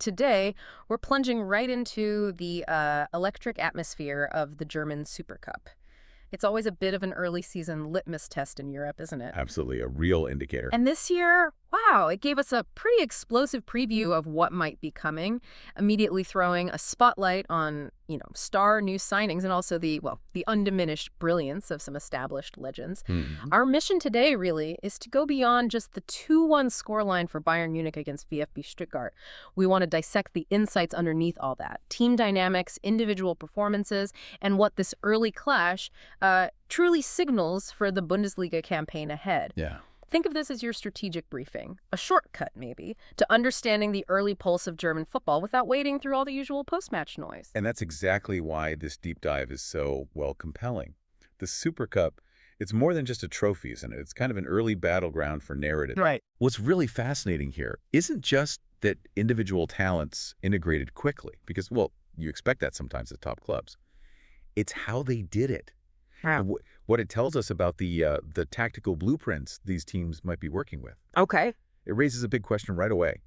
Today, we're plunging right into the electric atmosphere of the German Supercup. It's always a bit of an early season litmus test in Europe, isn't it? Absolutely, a real indicator. And this year, wow, it gave us a pretty explosive preview of what might be coming, immediately throwing a spotlight on, star new signings and also the undiminished brilliance of some established legends. Our mission today, really, is to go beyond just the 2-1 scoreline for Bayern Munich against VfB Stuttgart. We want to dissect the insights underneath all that, team dynamics, individual performances, and what this early clash truly signals for the Bundesliga campaign ahead. Yeah. Think of this as your strategic briefing, a shortcut, maybe, to understanding the early pulse of German football without wading through all the usual post-match noise. And that's exactly why this deep dive is so, compelling. The Super Cup, it's more than just a trophy, isn't it? It's kind of an early battleground for narrative. Right. What's really fascinating here isn't just that individual talents integrated quickly, because, you expect that sometimes at top clubs. It's how they did it. Wow. And what it tells us about the tactical blueprints these teams might be working with. Okay. It raises a big question right away.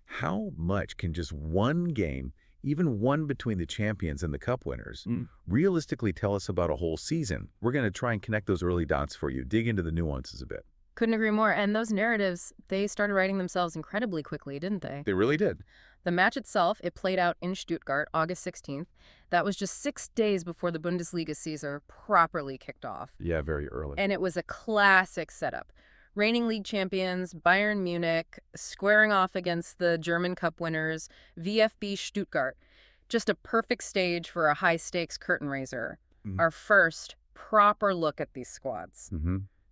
How much can just one game, even one between the champions and the cup winners, realistically tell us about a whole season? We're going to try and connect those early dots for you, dig into the nuances a bit. Couldn't agree more. And those narratives, they started writing themselves incredibly quickly, didn't they? They really did. The match itself, it played out in Stuttgart, August 16th. That was just 6 days before the Bundesliga season properly kicked off. Yeah, very early. And it was a classic setup. Reigning league champions, Bayern Munich, squaring off against the German Cup winners, VfB Stuttgart. Just a perfect stage for a high-stakes curtain raiser. Our first proper look at these squads.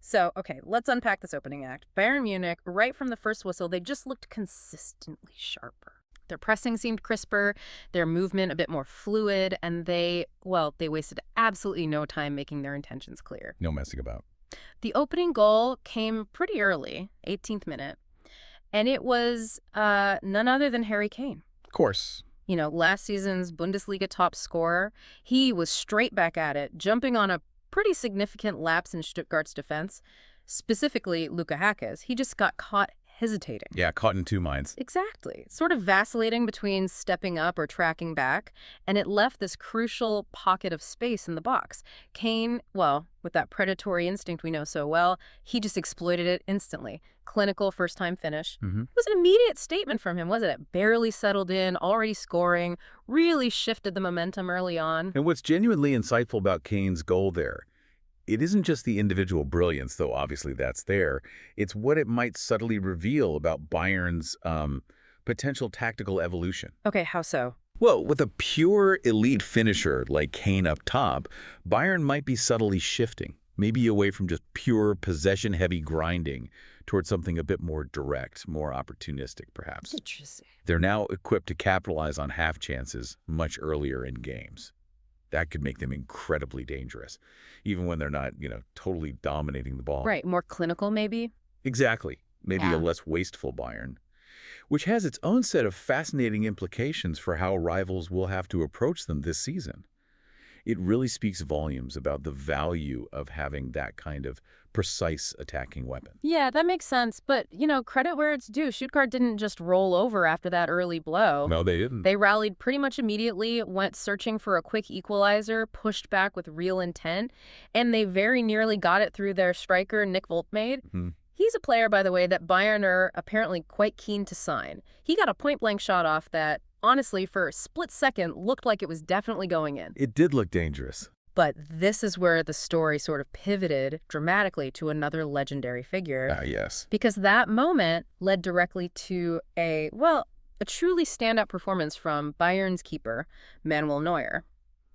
So, okay, let's unpack this opening act. Bayern Munich, right from the first whistle, they just looked consistently sharper. Their pressing seemed crisper, their movement a bit more fluid, and they wasted absolutely no time making their intentions clear. No messing about. The opening goal came pretty early, 18th minute, and it was none other than Harry Kane. Of course. Last season's Bundesliga top scorer. He was straight back at it, jumping on a pretty significant lapse in Stuttgart's defense, specifically Luka Hackes. He just got caught hesitating. Yeah, caught in two minds. Exactly. Sort of vacillating between stepping up or tracking back, and it left this crucial pocket of space in the box. Kane, with that predatory instinct we know so well, he just exploited it instantly. Clinical first-time finish. It was an immediate statement from him, wasn't it? Barely settled in, already scoring, really shifted the momentum early on. And what's genuinely insightful about Kane's goal there, it isn't just the individual brilliance, though obviously that's there. It's what it might subtly reveal about Bayern's potential tactical evolution. Okay, how so? Well, with a pure elite finisher like Kane up top, Bayern might be subtly shifting, maybe away from just pure possession-heavy grinding towards something a bit more direct, more opportunistic, perhaps. Interesting. They're now equipped to capitalize on half chances much earlier in games. That could make them incredibly dangerous, even when they're not, totally dominating the ball. Right, more clinical maybe? Exactly. Maybe a less wasteful Bayern, which has its own set of fascinating implications for how rivals will have to approach them this season. It really speaks volumes about the value of having that kind of precise attacking weapon. Yeah, that makes sense. But, credit where it's due. Stuttgart didn't just roll over after that early blow. No, they didn't. They rallied pretty much immediately, went searching for a quick equalizer, pushed back with real intent, and they very nearly got it through their striker, Nick Woltemade. He's a player, by the way, that Bayern are apparently quite keen to sign. He got a point-blank shot off that, honestly, for a split second, looked like it was definitely going in. It did look dangerous. But this is where the story sort of pivoted dramatically to another legendary figure. Yes. Because that moment led directly to a truly standout performance from Bayern's keeper, Manuel Neuer.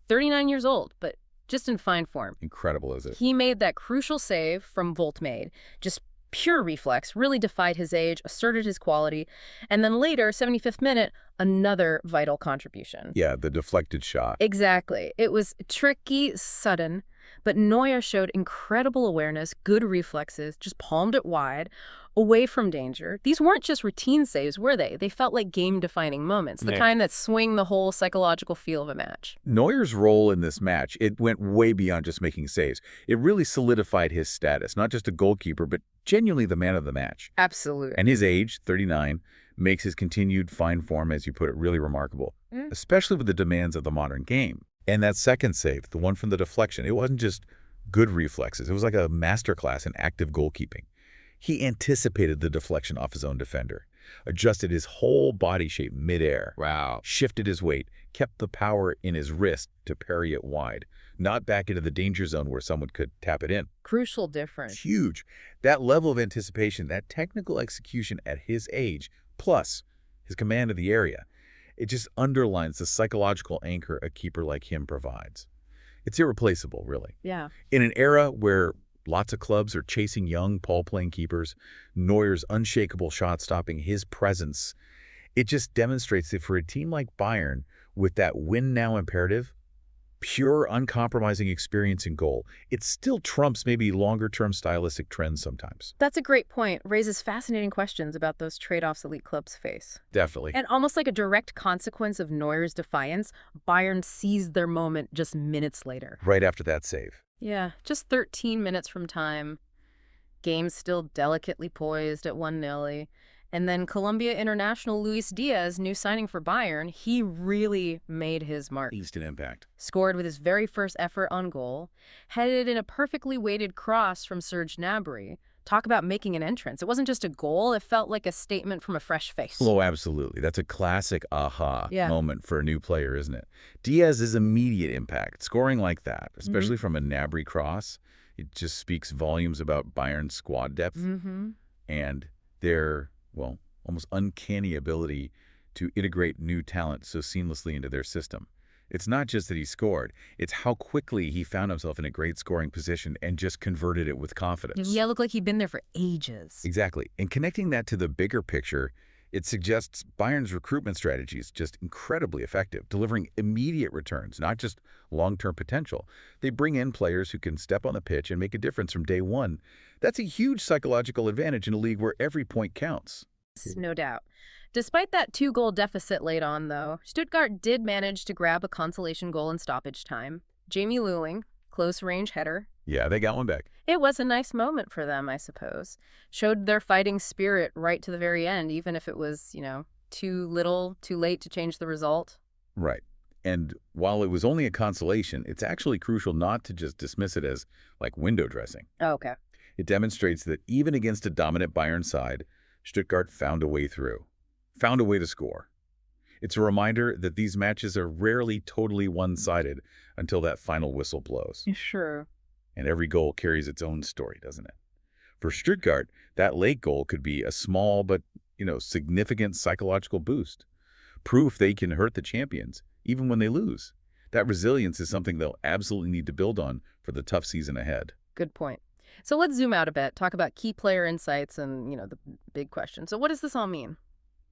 39 years old, but just in fine form. Incredible, is it? He made that crucial save from Woltemade. Just pure reflex, really defied his age, asserted his quality, and then later, 75th minute, another vital contribution. Yeah, the deflected shot. Exactly. It was tricky, sudden, But Neuer showed incredible awareness, good reflexes, just palmed it wide, away from danger. These weren't just routine saves, were they? They felt like game-defining moments, the kind that swing the whole psychological feel of a match. Neuer's role in this match, it went way beyond just making saves. It really solidified his status, not just a goalkeeper, but genuinely the man of the match. Absolutely. And his age, 39, makes his continued fine form, as you put it, really remarkable, especially with the demands of the modern game. And that second save, the one from the deflection, it wasn't just good reflexes. It was like a masterclass in active goalkeeping. He anticipated the deflection off his own defender, adjusted his whole body shape midair, shifted his weight, kept the power in his wrist to parry it wide, not back into the danger zone where someone could tap it in. Crucial difference. It's huge. That level of anticipation, that technical execution at his age, plus his command of the area, it just underlines the psychological anchor a keeper like him provides. It's irreplaceable, really. Yeah. In an era where lots of clubs are chasing young, ball-playing keepers, Neuer's unshakable shot-stopping, his presence, it just demonstrates that for a team like Bayern, with that win-now imperative, pure, uncompromising experience in goal, it still trumps maybe longer-term stylistic trends sometimes. That's a great point. Raises fascinating questions about those trade-offs elite clubs face. Definitely. And almost like a direct consequence of Neuer's defiance, Bayern seized their moment just minutes later. Right after that save. Yeah, just 13 minutes from time. Game still delicately poised at 1-0. And then Colombia international Luis Díaz, new signing for Bayern, he really made his mark. Instant impact. Scored with his very first effort on goal, headed in a perfectly weighted cross from Serge Gnabry. Talk about making an entrance. It wasn't just a goal, it felt like a statement from a fresh face. Oh, absolutely. That's a classic aha moment for a new player, isn't it? Diaz's immediate impact, scoring like that, especially from a Gnabry cross, it just speaks volumes about Bayern's squad depth and their, well, almost uncanny ability to integrate new talent so seamlessly into their system. It's not just that he scored, it's how quickly he found himself in a great scoring position and just converted it with confidence. Yeah, it looked like he'd been there for ages. Exactly. And connecting that to the bigger picture, it suggests Bayern's recruitment strategy is just incredibly effective, delivering immediate returns, not just long-term potential. They bring in players who can step on the pitch and make a difference from day one. That's a huge psychological advantage in a league where every point counts. No doubt. Despite that 2-goal deficit late on, though, Stuttgart did manage to grab a consolation goal in stoppage time. Jamie Leweling, close-range header. Yeah, they got one back. It was a nice moment for them, I suppose. Showed their fighting spirit right to the very end, even if it was, too little, too late to change the result. Right. And while it was only a consolation, it's actually crucial not to just dismiss it as, like, window dressing. Oh, okay. It demonstrates that even against a dominant Bayern side, Stuttgart found a way through. Found a way to score. It's a reminder that these matches are rarely totally one-sided until that final whistle blows. Sure. And every goal carries its own story, doesn't it? For Stuttgart, that late goal could be a small but, significant psychological boost. Proof they can hurt the champions, even when they lose. That resilience is something they'll absolutely need to build on for the tough season ahead. Good point. So let's zoom out a bit, talk about key player insights and, the big question. So what does this all mean?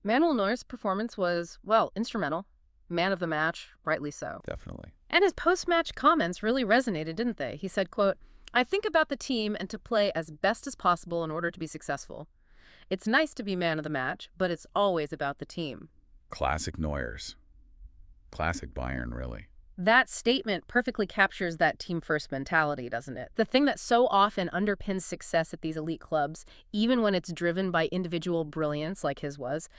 Manuel Neuer's performance was, well, instrumental. Man of the match, rightly so. Definitely. And his post-match comments really resonated, didn't they? He said, quote, "I think about the team and to play as best as possible in order to be successful. It's nice to be man of the match, but it's always about the team." Classic Neuers. Classic Bayern, really. That statement perfectly captures that team-first mentality, doesn't it? The thing that so often underpins success at these elite clubs, even when it's driven by individual brilliance like his was.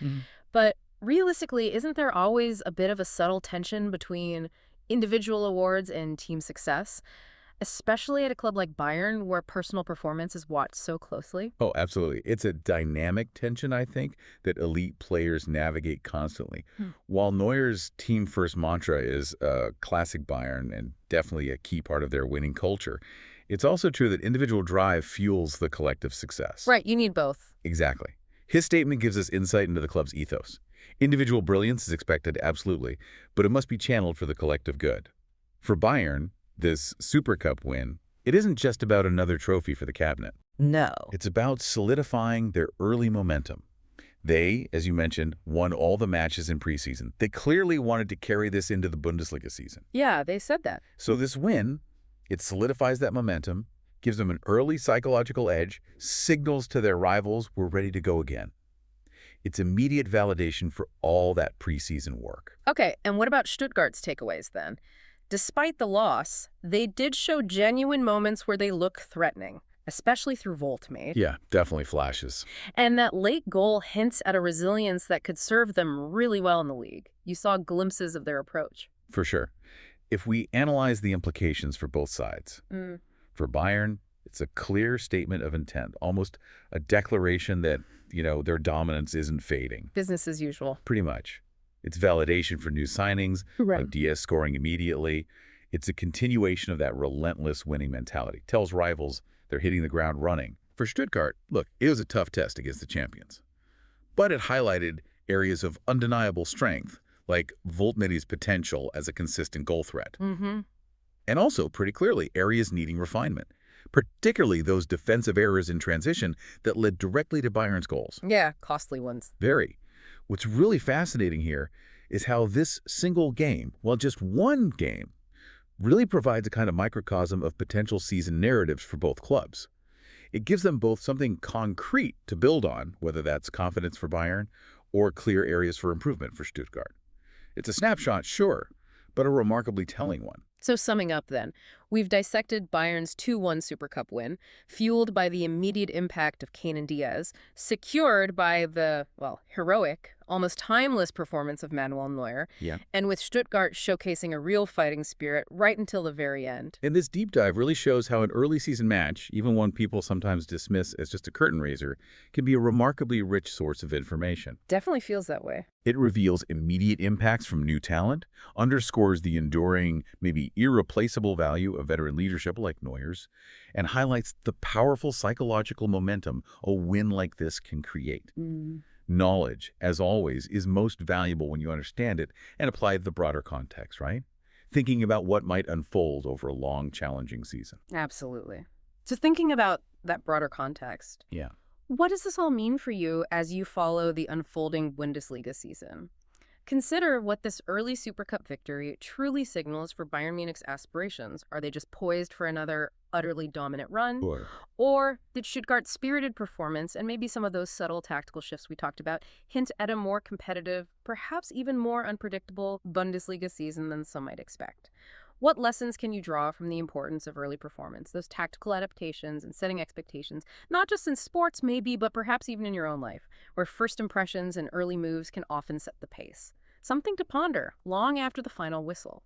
But realistically, isn't there always a bit of a subtle tension between individual awards and team success? Especially at a club like Bayern, where personal performance is watched so closely? Oh, absolutely. It's a dynamic tension, I think, that elite players navigate constantly. While Neuer's team-first mantra is classic Bayern and definitely a key part of their winning culture, it's also true that individual drive fuels the collective success. Right, you need both. Exactly. His statement gives us insight into the club's ethos. Individual brilliance is expected, absolutely, but it must be channeled for the collective good. For Bayern, this Supercup win, it isn't just about another trophy for the cabinet. No. It's about solidifying their early momentum. They, as you mentioned, won all the matches in preseason. They clearly wanted to carry this into the Bundesliga season. Yeah, they said that. So this win, It solidifies that momentum, gives them an early psychological edge, signals to their rivals we're ready to go again. It's immediate validation for all that preseason work. Okay, and what about Stuttgart's takeaways then? Despite the loss, they did show genuine moments where they look threatening, especially through Woltemade. Yeah, definitely flashes. And that late goal hints at a resilience that could serve them really well in the league. You saw glimpses of their approach. For sure. If we analyze the implications for both sides, for Bayern, it's a clear statement of intent, almost a declaration that, their dominance isn't fading. Business as usual. Pretty much. It's validation for new signings, like Diaz scoring immediately. It's a continuation of that relentless winning mentality. Tells rivals they're hitting the ground running. For Stuttgart, look, it was a tough test against the champions. But it highlighted areas of undeniable strength, like Woltemade's potential as a consistent goal threat. And also, pretty clearly, areas needing refinement, particularly those defensive errors in transition that led directly to Bayern's goals. Yeah, costly ones. Very. What's really fascinating here is how this single game, well, just one game, really provides a kind of microcosm of potential season narratives for both clubs. It gives them both something concrete to build on, whether that's confidence for Bayern or clear areas for improvement for Stuttgart. It's a snapshot, sure, but a remarkably telling one. So summing up then, we've dissected Bayern's 2-1 Supercup win, fueled by the immediate impact of Kane and Diaz, secured by the, heroic, almost timeless performance of Manuel Neuer, and with Stuttgart showcasing a real fighting spirit right until the very end. And this deep dive really shows how an early season match, even one people sometimes dismiss as just a curtain raiser, can be a remarkably rich source of information. Definitely feels that way. It reveals immediate impacts from new talent, underscores the enduring, maybe irreplaceable value of veteran leadership like Neuer's, and highlights the powerful psychological momentum a win like this can create. Knowledge, as always, is most valuable when you understand it and apply the broader context, right? Thinking about what might unfold over a long, challenging season. Absolutely. So thinking about that broader context, what does this all mean for you as you follow the unfolding Bundesliga season? Consider what this early Supercup victory truly signals for Bayern Munich's aspirations. Are they just poised for another utterly dominant run? Sure. Or did Stuttgart's spirited performance and maybe some of those subtle tactical shifts we talked about hint at a more competitive, perhaps even more unpredictable Bundesliga season than some might expect? What lessons can you draw from the importance of early performance, those tactical adaptations and setting expectations, not just in sports maybe, but perhaps even in your own life, where first impressions and early moves can often set the pace? Something to ponder long after the final whistle.